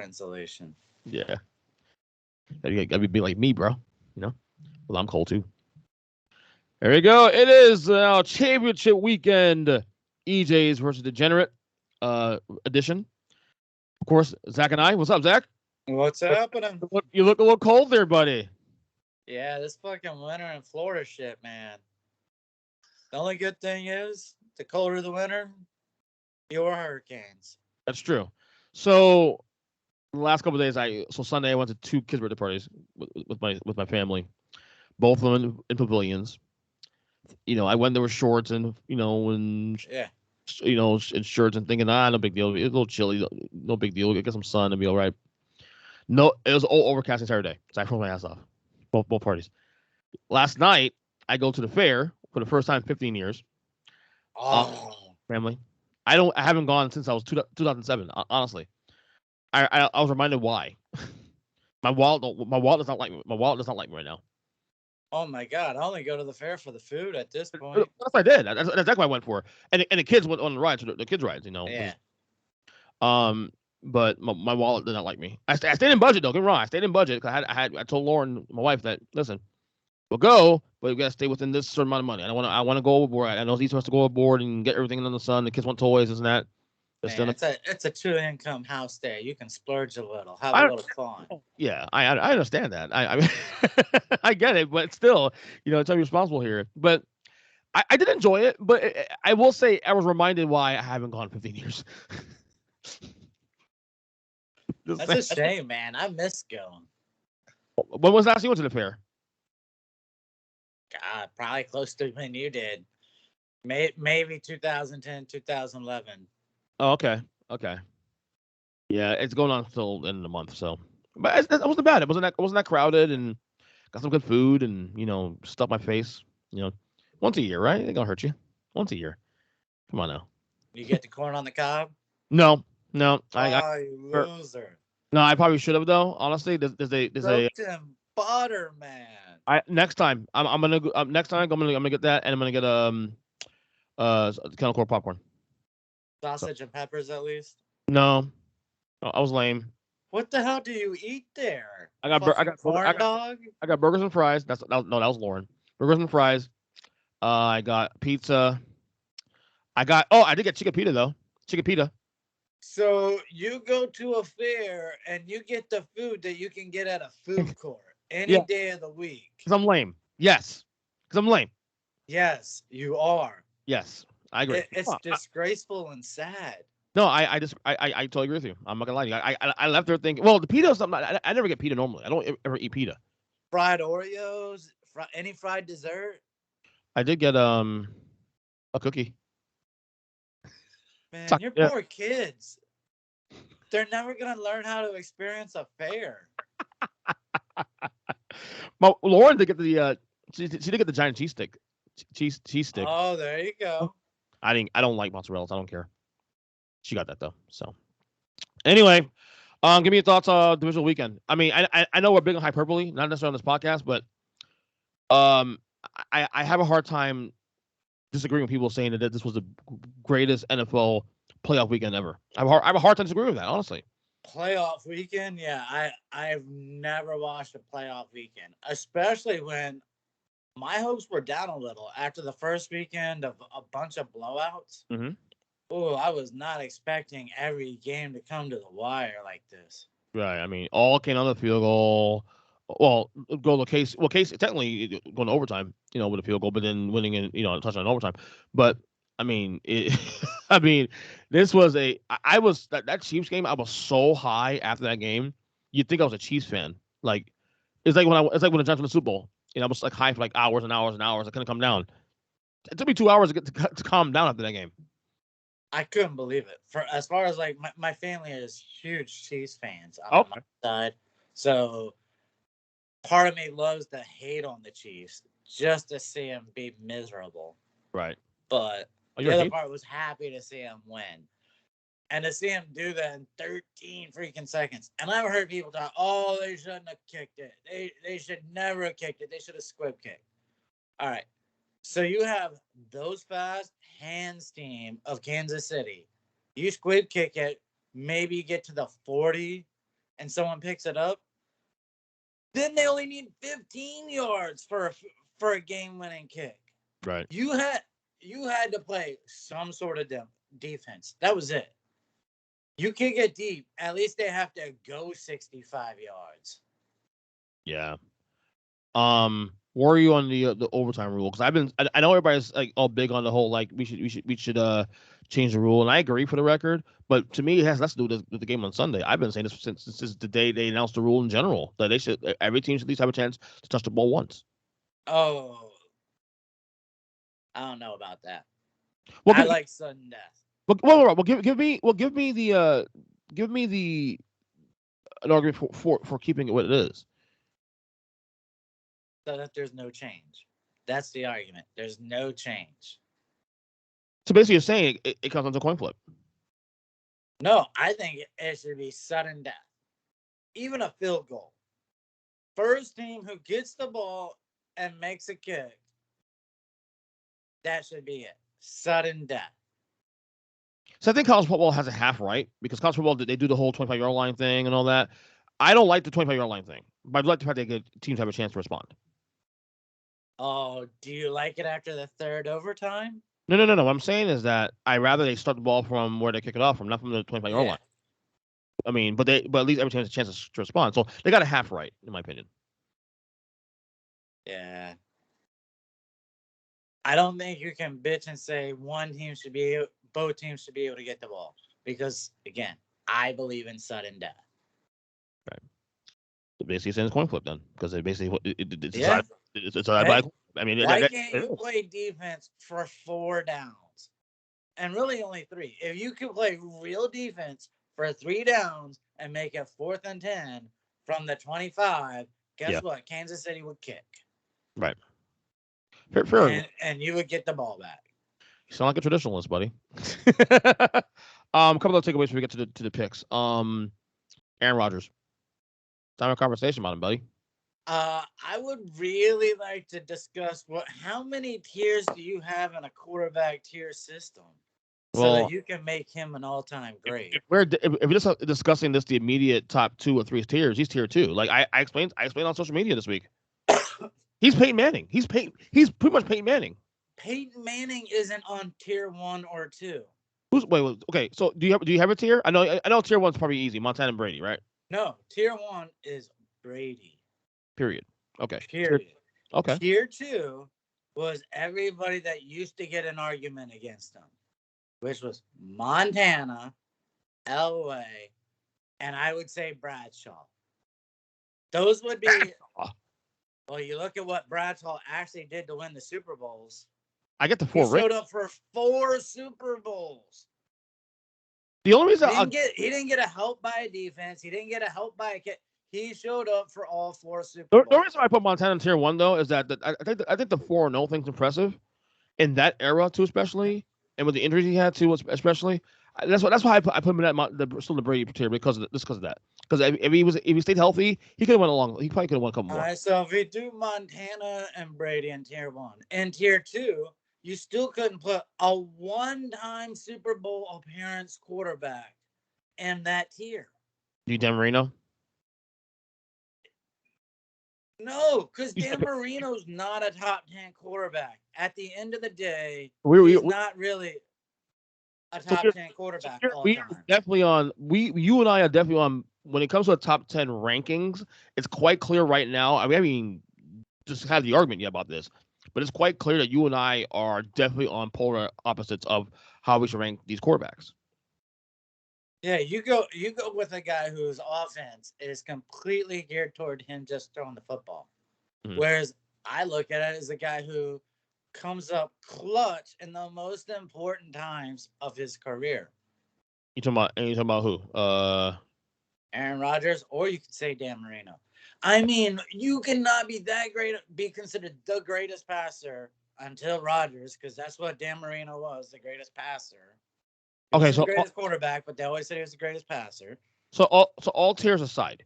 insulation. Yeah. Gotta be like me, bro. You know? Well, I'm cold too. There you go. It is our championship weekend. EJ's versus Degenerate edition. Of course, Zach and I. What's up, Zach? What's happening? You look a little cold there, buddy. Yeah, this fucking winter in Florida shit, man. The only good thing is, the colder the winter, fewer hurricanes. That's true. So the last couple of days, so Sunday I went to two kids' birthday parties with my family, both of them in pavilions. I went there with shorts and Yeah. in shirts and thinking, no big deal. It's a little chilly, no big deal. Get some sun and be all right. No, it was all overcast the entire day, so I froze my ass off. Both parties. Last night, I go to the fair for the first time in 15 years. Oh. Family. I haven't gone since I was 2007. Honestly, I was reminded why. My wallet does not like me. My wallet does not like me right now. Oh my God! I only go to the fair for the food at this That's point. what I did. That's exactly what I went for. And the kids went on the rides, the kids rides. Yeah. Um, but my wallet did not like me. I stayed in budget though. Get me wrong. I stayed in budget because I told Lauren, my wife, that listen, we'll go, but we gotta stay within this certain amount of money. I want to go overboard. I know he's supposed to go overboard and get everything under the sun. The kids want toys, this and that. Man, it's a 2 income house there. You can splurge a little, have a I, little fun. yeah, I understand that. I mean, I get it, but still, it's responsible here. But I did enjoy it, but I will say I was reminded why I haven't gone 15 years. That's a shame, man. I miss going. When was the last time you went to the fair? God, probably close to when you did. Maybe 2010, 2011. Oh, okay. Okay. Yeah, it's going on until the end of the month, so. But it wasn't bad. It wasn't that crowded, and got some good food, and stuff my face. Once a year, right? It ain't gonna hurt you. Once a year. Come on now. You get the corn on the cob? No, no. Oh, you loser. No, I probably should have though. Honestly, Soaked in butter, man. next time I'm gonna next time I'm gonna get that, and I'm gonna get kettle corn popcorn. Sausage and peppers, at least. No, I was lame. What the hell do you eat there? I got corn dog. I got burgers and fries. No, that was Lauren. Burgers and fries. I got pizza. I did get chicken pita though. Chicken pita. So you go to a fair and you get the food that you can get at a food court any day of the week. Because I'm lame. Yes. Because I'm lame. Yes, you are. Yes, I agree. It's disgraceful and sad. No, I totally agree with you. I'm not gonna lie to you. I left there thinking, well, the pita is something. I never get pita normally. I don't ever eat pita. Fried Oreos, any fried dessert. I did get a cookie. Man, your poor kids. They're never gonna learn how to experience a fair. Lauren did get the she did get the giant cheese stick. Cheese stick. Oh, there you go. I don't like mozzarella. I don't care. She got that though. So anyway, give me your thoughts on divisional weekend. I mean, I know we're big on hyperbole, not necessarily on this podcast, but I have a hard time disagreeing with people saying that this was the greatest NFL playoff weekend ever. I have a hard time disagreeing with that, honestly. Playoff weekend, yeah. I've never watched a playoff weekend, especially when my hopes were down a little after the first weekend of a bunch of blowouts. Mm-hmm. Oh, I was not expecting every game to come to the wire like this. Right. I mean, all came on the field goal. Well, Case technically going to overtime, with a field goal, but then winning in, touchdown in overtime. But I mean, I mean, this was I was that Chiefs game. I was so high after that game. You'd think I was a Chiefs fan. Like it's like when the Giants won the Super Bowl. I was like high for like hours and hours and hours. I couldn't come down. It took me 2 hours to calm down after that game. I couldn't believe it. For as far as like my family is huge Chiefs fans on my side, so part of me loves to hate on the Chiefs just to see them be miserable. Right. But the other part was happy to see them win. And to see him do that in 13 freaking seconds. And I've heard people talk, oh, they shouldn't have kicked it. They should never have kicked it. They should have squib kicked. All right. So you have those fast hands team of Kansas City. You squib kick it. Maybe you get to the 40. and someone picks it up, then they only need 15 yards for a game-winning kick. Right. You had to play some sort of defense. That was it. You kick it deep. At least they have to go 65 yards. Yeah. Where are you on the overtime rule? Because I know everybody's like all big on the whole like we should change the rule, and I agree for the record. But to me, it has less to do with the game on Sunday. I've been saying this since the day they announced the rule in general that every team should at least have a chance to touch the ball once. Oh, I don't know about that. Well, I like sudden death. Well, give me an argument for keeping it what it is. So that there's no change. That's the argument. There's no change. So basically, you're saying it comes down to a coin flip. No, I think it should be sudden death. Even a field goal. First team who gets the ball and makes a kick, that should be it. Sudden death. So I think college football has a half right because college football they do the whole 25-yard line thing and all that. I don't like the 25-yard line thing, but I'd like the fact that teams have a chance to respond. Oh, do you like it after the third overtime? No. What I'm saying is that I'd rather they start the ball from where they kick it off from, not from the 25-yard line. I mean, but at least every team has a chance to respond. So they got a half right, in my opinion. Yeah. I don't think you can bitch and say both teams should be able to get the ball because, again, I believe in sudden death. Right. So basically, saying it's coin flip then because they basically it's yeah. it's by. I mean, why can't you play defense for 4 downs and really only 3? If you could play real defense for 3 downs and make it 4th and 10 from the 25, guess what? Kansas City would kick. Right. Fair. And you would get the ball back. You sound like a traditionalist, buddy. A couple of takeaways before we get to the picks. Aaron Rodgers. Time for a conversation about him, buddy. I would really like to discuss how many tiers do you have in a quarterback tier system so that you can make him an all-time great. If we're just discussing the immediate top 2 or 3 tiers, he's tier 2. Like I explained on social media this week. He's Peyton Manning. He's pretty much Peyton Manning. Peyton Manning isn't on tier 1 or 2. Okay. So do you have a tier? I know tier 1's probably easy. Montana and Brady, right? No, tier 1 is Brady. Period. Okay. Period. Okay. Tier 2 was everybody that used to get an argument against him, which was Montana, Elway, and I would say Bradshaw. Those would be. Well, you look at what Bradshaw actually did to win the Super Bowls. I get the 4 He showed up for 4 Super Bowls. The only reason he didn't get a help by a defense. He didn't get a help by a kick. He showed up for all 4 Super Bowls. The reason I put Montana in tier 1 though is that I think the 4-0 thing's impressive in that era too, especially, and with the injuries he had too, especially. That's why I put him in the Brady tier because of that. Because if he stayed healthy, he could have went along. He probably could have won a couple more. All right, so if we do Montana and Brady in tier 1, in tier 2, you still couldn't put a one-time Super Bowl appearance quarterback in that tier. Do you Dan Marino? No, because Dan Marino's not a top 10 quarterback. At the end of the day, he's not really a top 10 quarterback all time. Definitely on. You and I are definitely on. When it comes to the top 10 rankings, it's quite clear right now. I mean, just had the argument yet about this, but it's quite clear that you and I are definitely on polar opposites of how we should rank these quarterbacks. Yeah, you go with a guy whose offense is completely geared toward him just throwing the football. Mm-hmm. Whereas I look at it as a guy who comes up clutch in the most important times of his career. You talking about who? Aaron Rodgers, or you could say Dan Marino. I mean, you cannot be considered the greatest passer until Rodgers, because that's what Dan Marino was, the greatest passer. Okay, so the greatest quarterback, but they always said he was the greatest passer. So all tiers aside,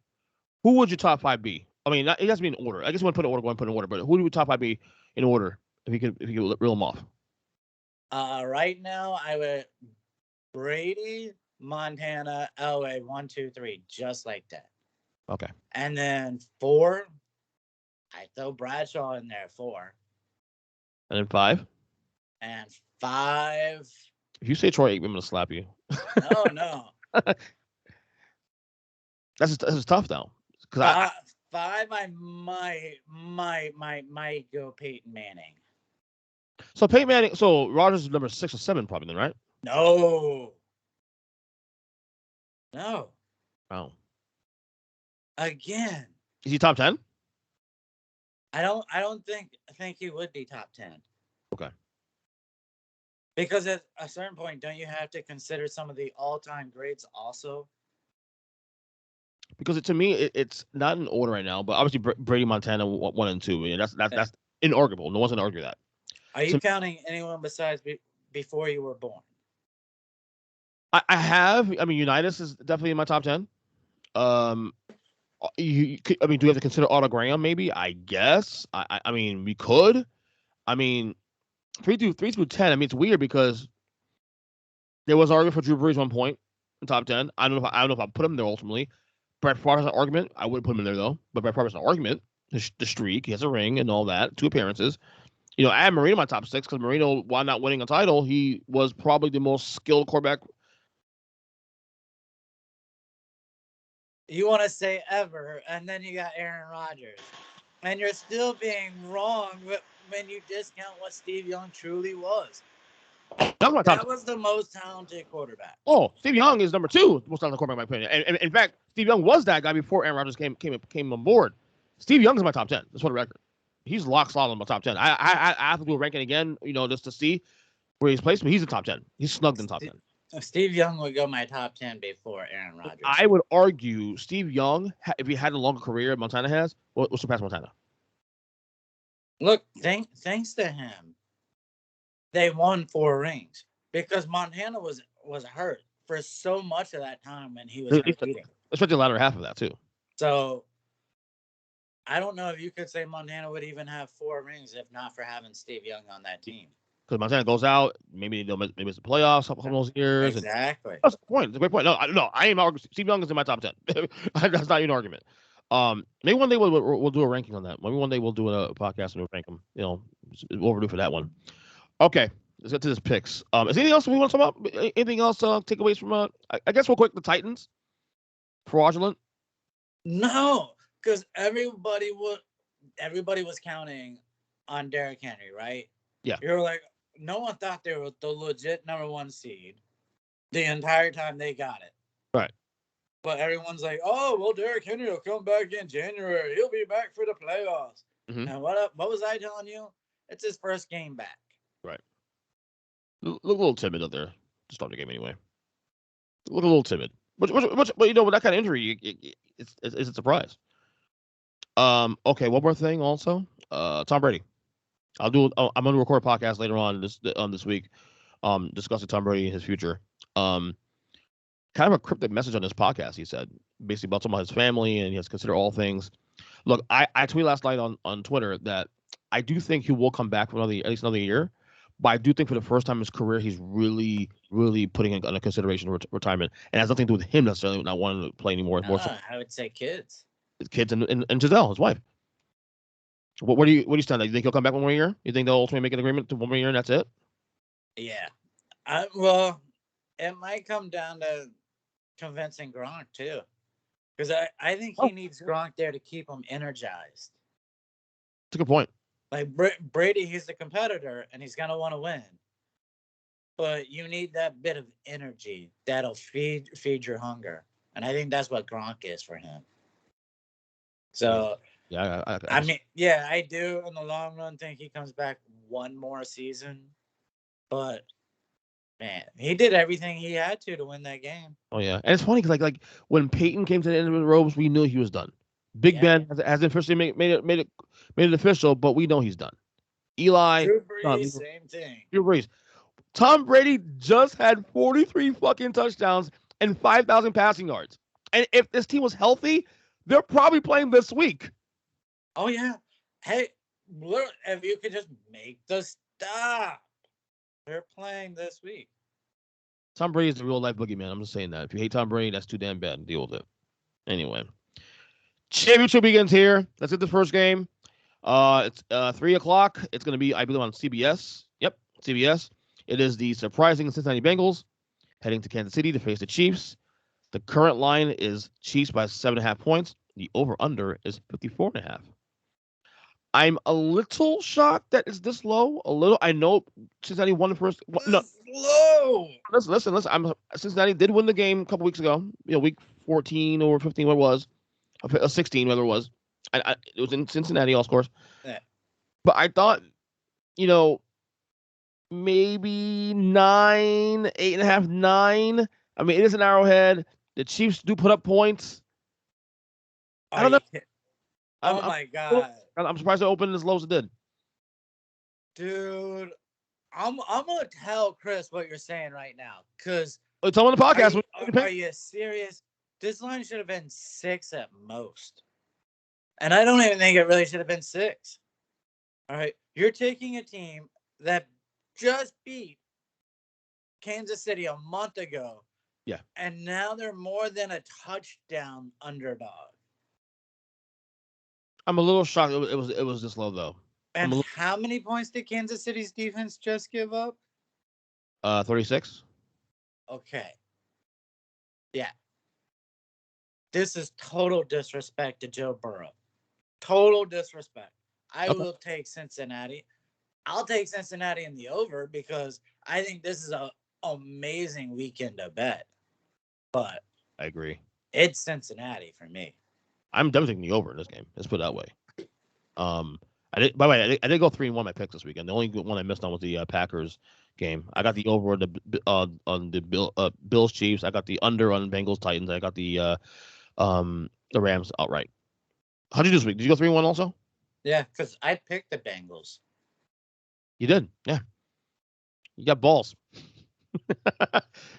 who would your top 5 be? I mean, it has to be in order. I guess you want to put in order, but who would your top 5 be in order if you could reel them off? Right now, I would Brady, Montana, Elway, 1, 2, 3, just like that. Okay. And then 4, I throw Bradshaw in there 4. And then 5. And 5, If you say Troy Aikman, I'm gonna slap you. no. That's tough though, because I 5, I might go Peyton Manning. so Peyton Manning. So Rogers is number 6 or 7 probably then, right? No. Oh, Again, is he top 10? I don't think he would be top 10. Okay. Because at a certain point, don't you have to consider some of the all-time greats also? Because to me, it's not in order right now, but obviously Brady, Montana, 1 and 2. Yeah, that's inarguable. No one's gonna argue that. Are you counting anyone besides before you were born? I have. I mean, Unitas is definitely in my top 10. Um, I mean, do we have to consider Otto Graham? Maybe. I guess. I mean, we could. I mean, 3 through 10. I mean, it's weird because there was an argument for Drew Brees 1 point in top 10. I don't know if I put him there ultimately. Brett Favre has an argument. I wouldn't put him in there though. But Brett Favre has an argument. The streak, he has a ring and all that, 2 appearances. I had Marino in my top 6 because Marino, while not winning a title, he was probably the most skilled quarterback. You want to say ever, and then you got Aaron Rodgers. And you're still being wrong when you discount what Steve Young truly was. That was the most talented quarterback. Oh, Steve Young is number 2 most talented quarterback in my opinion. And in fact, Steve Young was that guy before Aaron Rodgers came on board. Steve Young is my top 10. That's for the record. He's lock solid in my top 10. I have to do a ranking again, just to see where he's placed, but he's in top 10. He's snugged in top 10. Steve Young would go my top 10 before Aaron Rodgers. I would argue Steve Young, if he had a longer career Montana has, will surpass Montana. Look, thanks to him, they won 4 rings because Montana was hurt for so much of that time when he was competing. Especially the latter half of that too. So I don't know if you could say Montana would even have 4 rings if not for having Steve Young on that team. Because Montana goes out, maybe they'll miss the playoffs a couple of those years. Exactly. That's the point. It's a great point. No, I ain't arguing. Steve Young is in my top 10. That's not even an argument. Maybe one day we'll do a ranking on that. Maybe one day we'll do a podcast and we'll rank them. Overdue for that one. Okay, let's get to this picks. Is there anything else we want to talk about? Anything else takeaways from? I guess real quick, the Titans fraudulent. No, because everybody was counting on Derrick Henry, right? Yeah. You're like, no one thought they were the legit number 1 seed the entire time they got it. Right. But everyone's like, oh, well, Derrick Henry will come back in January. He'll be back for the playoffs. Mm-hmm. And what was I telling you? It's his first game back. Right. Look a little timid out there to start the game anyway. Look a little timid. But with that kind of injury, it's a surprise. Okay, one more thing also. Tom Brady. I'm gonna record a podcast later on this week, discussing Tom Brady and his future. Kind of a cryptic message on this podcast. He said basically about his family and he has to consider all things. Look, I tweeted last night on Twitter that I do think he will come back for at least another year, but I do think for the first time in his career he's really, really putting in under consideration retirement, and it has nothing to do with him necessarily not wanting to play anymore. I would say kids. His kids and Giselle, his wife. Where do you stand? You think he'll come back 1 more year? You think they'll ultimately make an agreement to 1 more year and that's it? Yeah. Well, it might come down to convincing Gronk too, because I think he needs Gronk there to keep him energized. That's a good point. Like Brady, he's the competitor and he's gonna want to win, but you need that bit of energy that'll feed your hunger, and I think that's what Gronk is for him. So. Yeah, I mean, yeah, I do in the long run think he comes back 1 more season, but man, he did everything he had to win that game. Oh yeah, and it's funny because like when Peyton came to the end of the ropes, we knew he was done. Big Ben hasn't officially made it official, but we know he's done. Eli, Drew Brees, same thing. Drew Brees. Tom Brady just had 43 fucking touchdowns and 5,000 passing yards, and if this team was healthy, they're probably playing this week. Oh, yeah. Hey, look, if you could just make the stop. They're playing this week. Tom Brady is the real life boogeyman. I'm just saying that. If you hate Tom Brady, that's too damn bad. Deal with it. Anyway. Championship weekend's here. Let's get the first game. It's 3 o'clock. It's going to be, I believe, on CBS. Yep, CBS. It is the surprising Cincinnati Bengals heading to Kansas City to face the Chiefs. The current line is Chiefs by 7.5 points. The over/under is 54.5. I'm a little shocked that it's this low. A little. I know Cincinnati won the first. No, low. Listen. Cincinnati did win the game a couple weeks ago. Week 14 or 15, what it was, 16, whether it was. It was in Cincinnati, of course. Yeah. But I thought, maybe 9, 8.5, 9. I mean, it is an Arrowhead. The Chiefs do put up points. I don't know. My God. I'm surprised it opened as low as it did. Dude, I'm gonna tell Chris what you're saying right now, because tell him on the podcast. Are you serious? This line should have been 6 at most, and I don't even think it really should have been 6. All right, you're taking a team that just beat Kansas City a month ago, yeah, and now they're more than a touchdown underdog. I'm a little shocked. It was this low though. And how many points did Kansas City's defense just give up? 36. Okay. Yeah. This is total disrespect to Joe Burrow. Total disrespect. I will take Cincinnati. I'll take Cincinnati in the over because I think this is an amazing weekend to bet. But I agree. It's Cincinnati for me. I'm definitely taking the over in this game. Let's put it that way. I did. By the way, I did go 3-1 my picks this weekend. The only one I missed on was the Packers game. I got the over on the Bills Chiefs. I got the under on Bengals Titans. I got the Rams outright. How'd you do this week? Did you go 3-1 also? Yeah, because I picked the Bengals. You did, yeah. You got balls.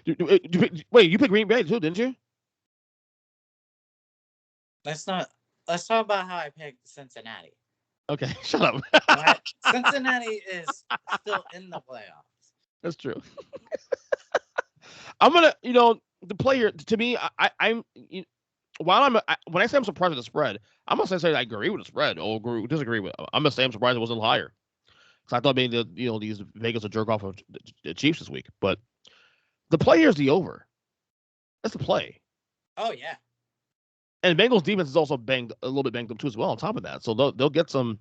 Wait, you picked Green Bay too, didn't you? Let's talk about how I picked Cincinnati. Okay, shut up. Right? Cincinnati is still in the playoffs. That's true. I'm gonna, the player to me, I'm. When I say I'm surprised with the spread, I'm not saying I agree with the spread or disagree with. I'm gonna say I'm surprised it wasn't higher. Because I thought maybe these Vegas would jerk off of the Chiefs this week, but the play here is the over. That's the play. Oh yeah. And Bengals defense is also a little bit banged up too as well. On top of that, so they'll get some.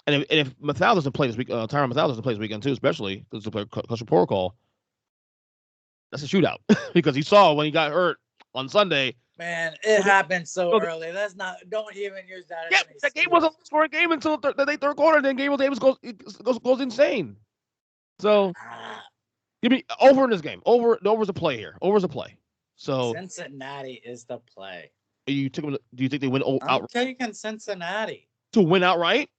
And if Mathal doesn't play this week, Tyrann Mathieu doesn't play this weekend too, especially because of the protocol. That's a shootout because he saw when he got hurt on Sunday. Man, it happened so early. Don't even use that. Yeah, that game wasn't a scoring game until the third quarter. Then Gabriel Davis goes insane. So give me over in this game. Over's a play here. Over's a play. So Cincinnati is the play. Do you think they win outright? I'm taking Cincinnati To win outright?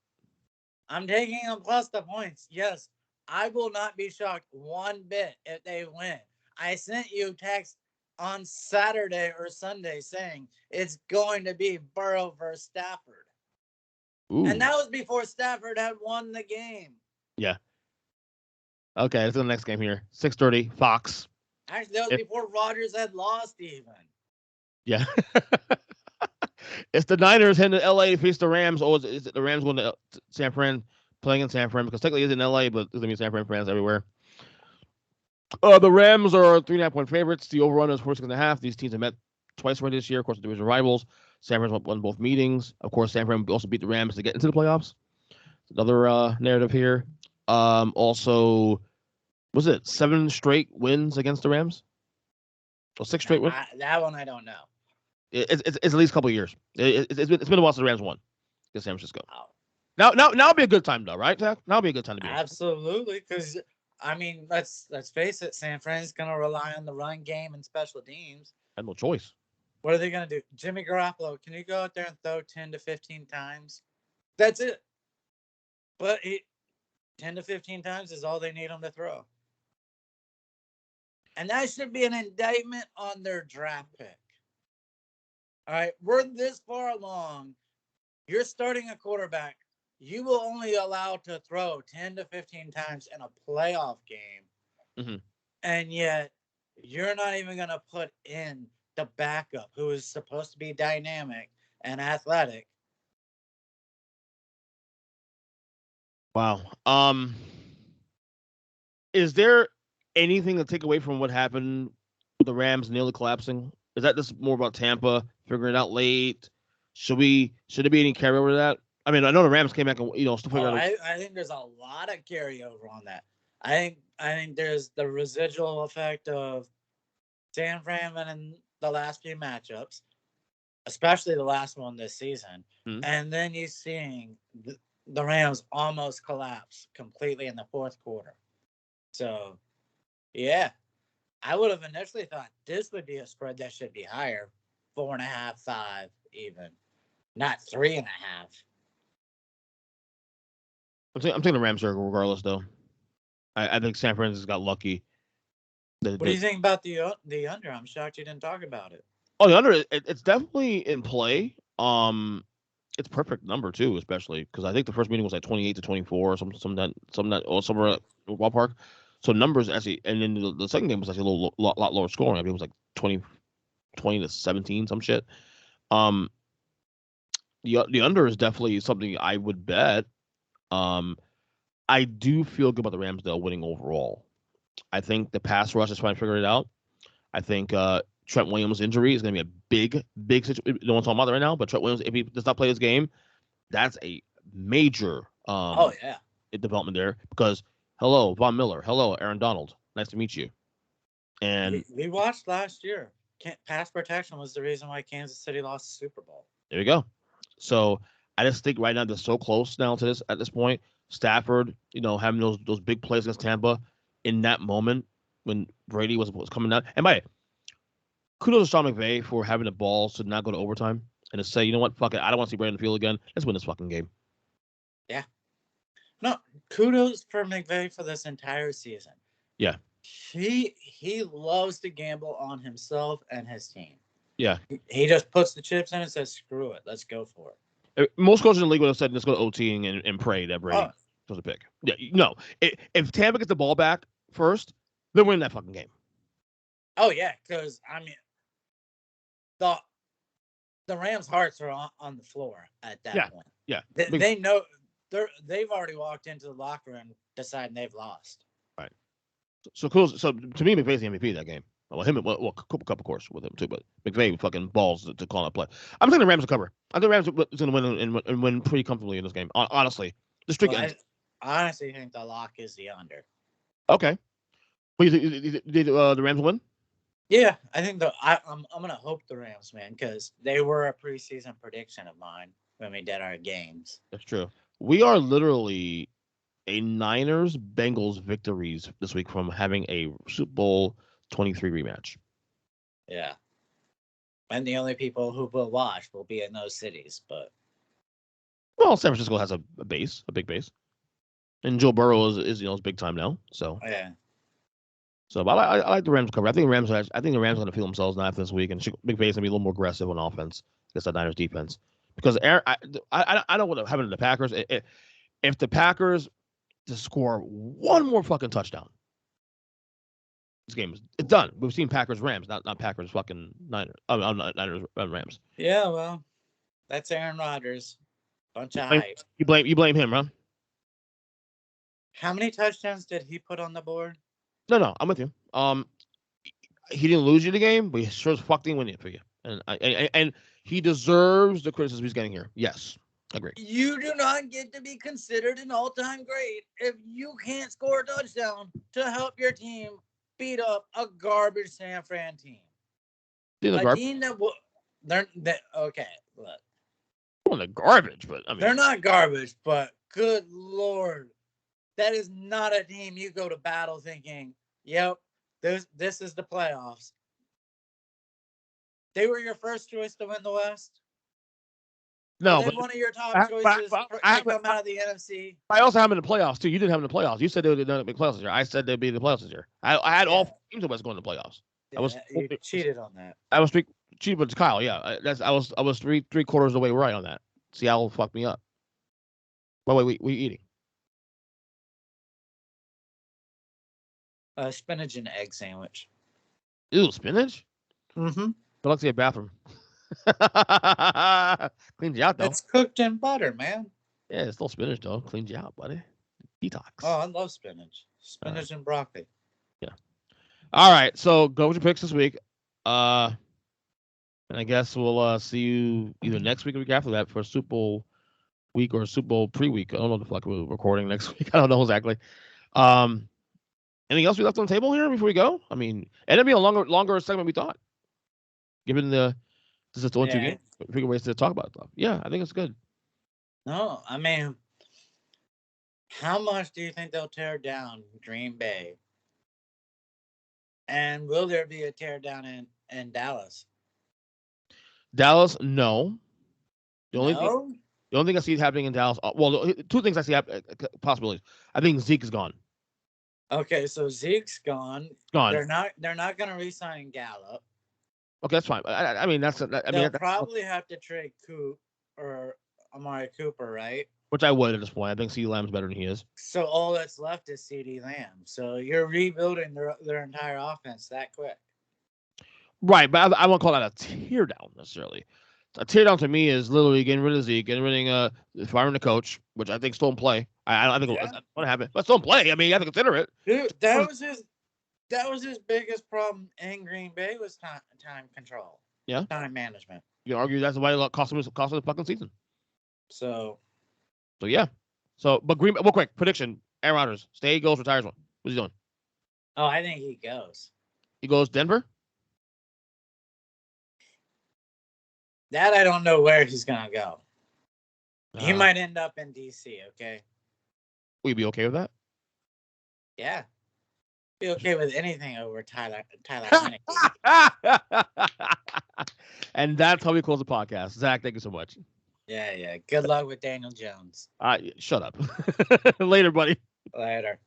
I'm taking them plus the points. Yes, I will not be shocked one bit if they win. I sent you text on Saturday or Sunday saying it's going to be Burrow versus Stafford. Ooh. And that was before Stafford had won the game. Yeah. Okay, let's go to the next game here. 6:30, Fox. Actually, that was before Rodgers had lost even. Yeah. It's the Niners heading to L.A. to face the Rams, or is it the Rams going to San Fran, playing in San Fran? Because technically it's in L.A., but there's going to be San Fran fans everywhere. The Rams are 3.5-point favorites. The over-under is 46.5. These teams have met twice already this year. Of course, the division rivals. San Fran won both meetings. Of course, San Fran also beat the Rams to get into the playoffs. Another narrative here. Also, was it 7 straight wins against the Rams? Or 6 straight wins? That one I don't know. It's at least a couple of years. It's been a while since the Rams won against San Francisco. Oh. Now would be a good time though, right, Zach? Now would be a good time to be. Absolutely, because I mean, let's face it, San Fran's gonna rely on the run game and special teams. Had no choice. What are they gonna do? Jimmy Garoppolo, can you go out there and throw 10 to 15 times? That's it. But 10 to 15 times is all they need him to throw. And that should be an indictment on their draft pick. All right, we're this far along. You're starting a quarterback. You will only allow to throw 10 to 15 times in a playoff game. Mm-hmm. And yet, you're not even going to put in the backup who is supposed to be dynamic and athletic. Wow. Is there anything to take away from what happened with the Rams nearly collapsing? Is that just more about Tampa figuring it out late? Should there be any carryover to that? I mean, I know the Rams came back and still figured out. I think there's a lot of carryover on that. I think there's the residual effect of San Fran in the last few matchups, especially the last one this season, and then you seeing the Rams almost collapse completely in the fourth quarter. So, yeah, I would have initially thought this would be a spread that should be higher, 4.5, 5, even, not 3.5. I'm taking the Rams here regardless, though. I think San Francisco got lucky. What do you think about the under? I'm shocked you didn't talk about it. Oh, the under, it's definitely in play. It's perfect number too, especially because I think the first meeting was like 28-24, or somewhere in the ballpark. So numbers actually, and then the second game was actually a lot lower scoring. I mean, it was like 20-17, some shit. Um, the under is definitely something I would bet. I do feel good about the Rams though winning overall. I think the pass rush is trying to figure it out. I think Trent Williams' injury is going to be a big situation. No one's talking about it right now, but Trent Williams, if he does not play this game, that's a major development there because hello, Von Miller. Hello, Aaron Donald. Nice to meet you. And we watched last year. Pass protection was the reason why Kansas City lost the Super Bowl. There you go. So I just think right now they're so close now to this at this point. Stafford, having those big plays against Tampa in that moment when Brady was coming down. And by the way, kudos to Sean McVay for having the balls to not go to overtime and to say, you know what, fuck it, I don't want to see Brady on the field again. Let's win this fucking game. Yeah. No, kudos for McVay for this entire season. Yeah. He loves to gamble on himself and his team. Yeah. He just puts the chips in and says, screw it, let's go for it. Most coaches in the league would have said, let's go to OT and pray that Brady does a pick. Yeah, no. If Tampa gets the ball back first, they're winning that fucking game. Oh, yeah, because, I mean, the Rams' hearts are on the floor at that point. Yeah. They know they've already walked into the locker room deciding they've lost. Right. So cool. So to me, McVay's the MVP of that game. Well, Cup, of course, with him too, but McVay fucking balls to call that play. I'm thinking the Rams will cover. I think the Rams are going to win and win pretty comfortably in this game. Honestly, the streak ends. I honestly think the lock is the under. Okay. But did the Rams win? Yeah, I think I'm gonna hope the Rams win because they were a preseason prediction of mine when we did our games. That's true. We are literally a Niners Bengals victories this week from having a Super Bowl 23 rematch. Yeah, and the only people who will watch will be in those cities. But San Francisco has a big base, and Joe Burrow is big time now. So yeah. So, but I like the Rams cover. I think the Rams are going to feel themselves now after this week, and McVay's going to be a little more aggressive on offense against the Niners defense. Because I don't want to happen to the Packers. If the Packers just score one more fucking touchdown, this game it's done. We've seen Packers Rams, not Packers fucking Niners. Niners Rams. Yeah, well, that's Aaron Rodgers. Bunch of hype. You blame him, huh? How many touchdowns did he put on the board? No, I'm with you. He didn't lose you the game, but he sure as fuck didn't win it for you. And he deserves the criticism he's getting here. Yes, agree. You do not get to be considered an all-time great if you can't score a touchdown to help your team beat up a garbage San Fran team. Team that they're okay. Look, well, they're garbage, but I mean they're not garbage. But good lord, that is not a team you go to battle thinking, "Yep, this is the playoffs." They were your first choice to win the West. No, but one of your top choices to come out of the NFC. I also have them in the playoffs too. You didn't have them in the playoffs. You said they would not make playoffs this year. I said they'd be in the playoffs this year. I had all teams of us going to the playoffs. Yeah, you cheated on that. I was cheated with Kyle. Yeah, I was three quarters of the way right on that. Seattle fucked me up. By the way, we eating? Spinach and egg sandwich. Ew, spinach? Mm-hmm. Good luck to your bathroom. Cleans you out though. It's cooked in butter, man. Yeah, it's still spinach though. Cleans you out, buddy. Oh, Detox. I love spinach. All right. Spinach and broccoli. Yeah. All right. So go with your picks this week. And I guess we'll see you either next week or week after that for Super Bowl week or Super Bowl pre-week. I don't know what the fuck we're recording next week. I don't know exactly. Um, Anything else we left on the table here before we go? I mean, and it'd be a longer segment we thought, given this is only 2 games. Figure ways to talk about stuff. Yeah, I think it's good. No, I mean, how much do you think they'll tear down Green Bay? And will there be a tear down in Dallas? Dallas, no. The only No? thing, the only thing I see happening in Dallas, well, two things I see possibilities. I think Zeke is gone. Okay, so Zeke's gone. Gone. They're not going to re-sign Gallup. Okay, that's fine. I mean, They'll probably have to trade Coop or Amari Cooper, right? Which I would at this point. I think CeeDee Lamb's better than he is. So all that's left is CeeDee Lamb. So you're rebuilding their entire offense that quick. Right, but I won't call that a tear down necessarily. A tear down to me is literally getting rid of Zeke, getting rid of firing the coach, which I think still in play. I think what happened, but still in play. I mean, you have to consider it. Dude, that was his biggest problem in Green Bay was time control. Yeah, time management. You can argue that's why it cost him the fucking season. So yeah. So, but Green. Real quick prediction: Aaron Rodgers, stay, goes, retires one. What's he doing? Oh, I think he goes. He goes Denver. That I don't know where he's gonna go. He might end up in DC. Okay. Will you be okay with that? Yeah. Be okay with anything over Tyler And that's how we close the podcast. Zach, thank you so much. Yeah. Good luck with Daniel Jones. Shut up. Later, buddy. Later.